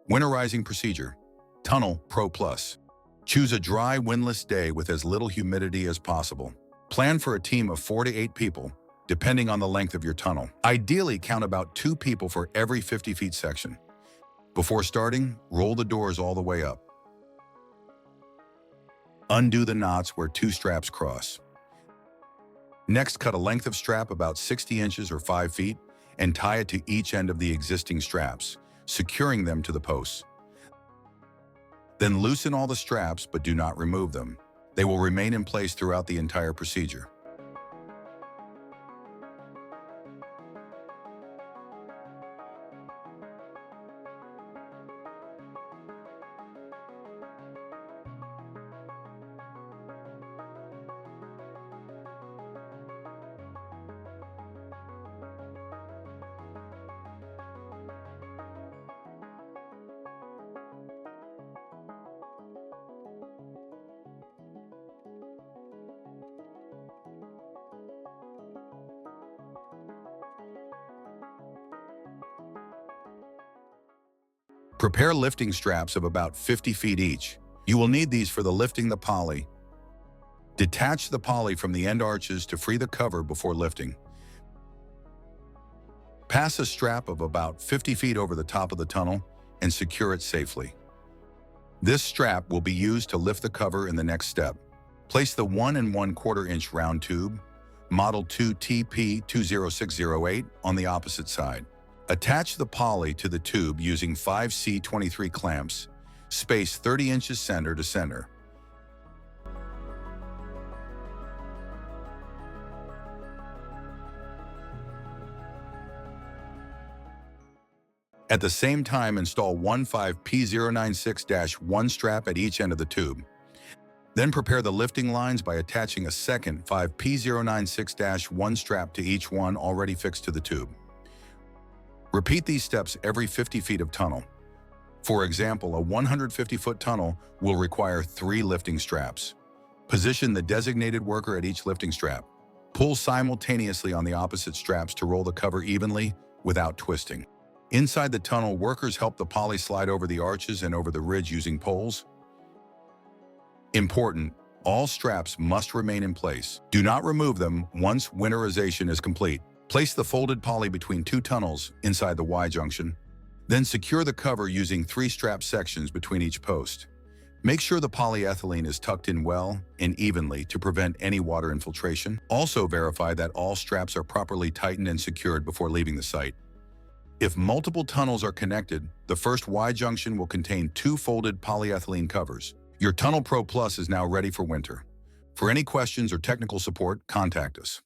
Winterizing procedure. Tunnel Pro Plus. Choose a dry, windless day with as little humidity as possible. Plan for a team of 4 to 8 people, depending on the length of your tunnel. Ideally, count about 2 people for every 50 feet section. Before starting, roll the doors all the way up. Undo the knots where 2 straps cross. Next, cut a length of strap about 60 inches or 5 feet and tie it to each end of the existing straps, securing them to the posts. Then loosen all the straps, but do not remove them. They will remain in place throughout the entire procedure. Prepare lifting straps of about 50 feet each. You will need these for lifting the poly. Detach the poly from the end arches to free the cover before lifting. Pass a strap of about 50 feet over the top of the tunnel and secure it safely. This strap will be used to lift the cover in the next step. Place the 1 1/4 inch round tube, model 2TP20608, on the opposite side. Attach the poly to the tube using 5C23 clamps, space 30 inches center to center. At the same time, install one 5P096-1 strap at each end of the tube. Then prepare the lifting lines by attaching a second 5P096-1 strap to each one already fixed to the tube. Repeat these steps every 50 feet of tunnel. For example, a 150-foot tunnel will require 3 lifting straps. Position the designated worker at each lifting strap. Pull simultaneously on the opposite straps to roll the cover evenly without twisting. Inside the tunnel, workers help the poly slide over the arches and over the ridge using poles. Important: all straps must remain in place. Do not remove them once winterization is complete. Place the folded poly between 2 tunnels inside the Y-junction. Then secure the cover using 3 strap sections between each post. Make sure the polyethylene is tucked in well and evenly to prevent any water infiltration. Also verify that all straps are properly tightened and secured before leaving the site. If multiple tunnels are connected, the first Y-junction will contain 2 folded polyethylene covers. Your Tunnel Pro Plus is now ready for winter. For any questions or technical support, contact us.